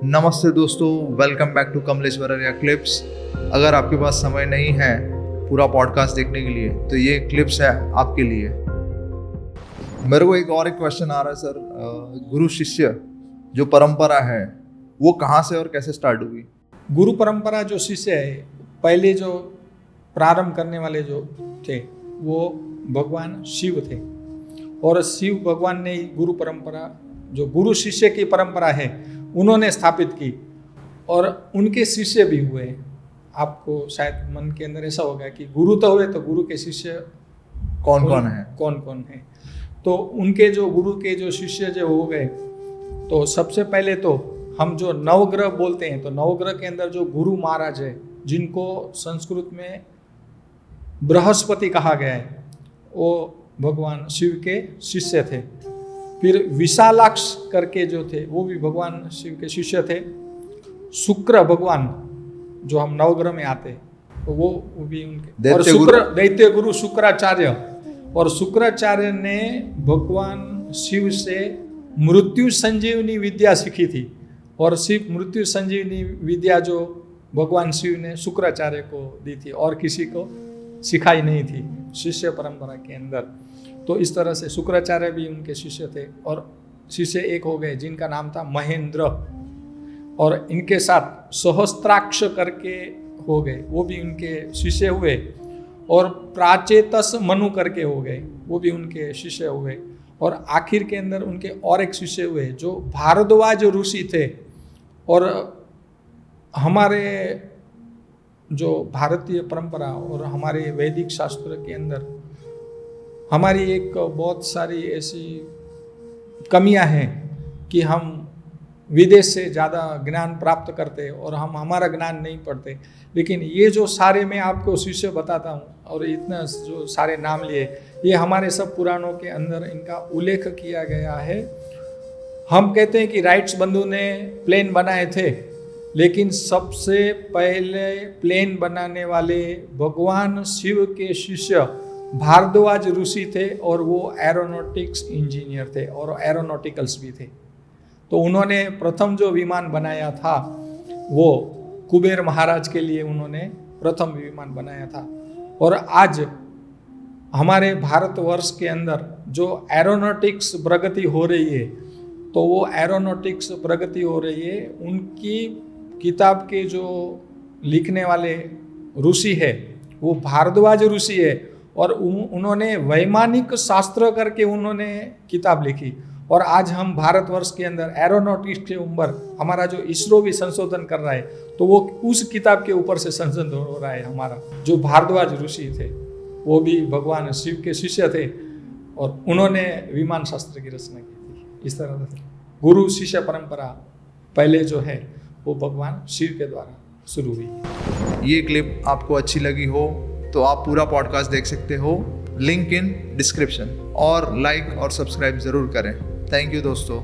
नमस्ते दोस्तों, welcome back to Kamlesh Varariya clips. अगर आपके पास समय नहीं है पूरा पॉडकास्ट देखने के लिए तो ये क्लिप्स है आपके लिए। मेरे को एक क्वेश्चन आ रहा है सर, गुरु शिष्य जो परंपरा है वो कहाँ से और कैसे स्टार्ट हुई? गुरु परंपरा जो शिष्य है, पहले जो प्रारंभ करने वाले जो थे वो भगवान शिव थे और शिव भगवान ने गुरु परंपरा, जो गुरु शिष्य की परंपरा है, उन्होंने स्थापित की और उनके शिष्य भी हुए। आपको शायद मन के अंदर ऐसा होगा कि गुरु तो हुए तो गुरु के शिष्य कौन कौन है? तो उनके जो गुरु के जो शिष्य जो हो गए, तो सबसे पहले तो हम जो नवग्रह बोलते हैं, तो नवग्रह के अंदर जो गुरु महाराज है, जिनको संस्कृत में बृहस्पति कहा गया है, वो भगवान शिव के शिष्य थे। फिर विशालाक्ष करके जो थे वो भी भगवान शिव के शिष्य थे। शुक्र भगवान जो हम नवग्रह में आते, तो वो भी उनके, और शुक्र दैत्य गुरु शुक्राचार्य, और शुक्राचार्य ने भगवान शिव से मृत्यु संजीवनी विद्या सीखी थी और शिव मृत्यु संजीवनी विद्या जो भगवान शिव ने शुक्राचार्य को दी थी और किसी को सिखाई नहीं थी शिष्य परंपरा के अंदर। तो इस तरह से शुक्राचार्य भी उनके शिष्य थे और शिष्य एक हो गए जिनका नाम था महेंद्र, और इनके साथ सहस्त्राक्ष करके हो गए, वो भी उनके शिष्य हुए, और प्राचेतस मनु करके हो गए, वो भी उनके शिष्य हुए, और आखिर के अंदर उनके और एक शिष्य हुए जो भारद्वाज ऋषि थे। और हमारे जो भारतीय परंपरा और हमारे वैदिक शास्त्र के अंदर हमारी एक बहुत सारी ऐसी कमियां हैं कि हम विदेश से ज़्यादा ज्ञान प्राप्त करते और हम हमारा ज्ञान नहीं पढ़ते। लेकिन ये जो सारे मैं आपको शिष्य बताता हूँ और इतना जो सारे नाम लिए, ये हमारे सब पुराणों के अंदर इनका उल्लेख किया गया है। हम कहते हैं कि राइट्स बंधु ने प्लेन बनाए थे, लेकिन सबसे पहले प्लेन बनाने वाले भगवान शिव के शिष्य भारद्वाज ऋषि थे और वो एरोनॉटिक्स इंजीनियर थे और एरोनॉटिकल्स भी थे। तो उन्होंने प्रथम जो विमान बनाया था वो कुबेर महाराज के लिए उन्होंने प्रथम विमान बनाया था। और आज हमारे भारतवर्ष के अंदर जो एरोनॉटिक्स प्रगति हो रही है, तो वो एरोनॉटिक्स प्रगति हो रही है, उनकी किताब के जो लिखने वाले ऋषि है वो भारद्वाज ऋषि है और उन्होंने वैमानिक शास्त्र करके उन्होंने किताब लिखी। और आज हम भारतवर्ष के अंदर एरोनॉटिक्स के ऊपर हमारा जो इसरो भी संशोधन कर रहा है, तो वो उस किताब के ऊपर से संशोधन हो रहा है। हमारा जो भारद्वाज ऋषि थे वो भी भगवान शिव के शिष्य थे और उन्होंने विमान शास्त्र की रचना की थी। इस तरह से गुरु शिष्य परंपरा पहले जो है वो भगवान शिव के द्वारा शुरू हुई। ये क्लिप आपको अच्छी लगी हो तो आप पूरा पॉडकास्ट देख सकते हो, लिंक इन डिस्क्रिप्शन, और लाइक और सब्सक्राइब ज़रूर करें। थैंक यू दोस्तों।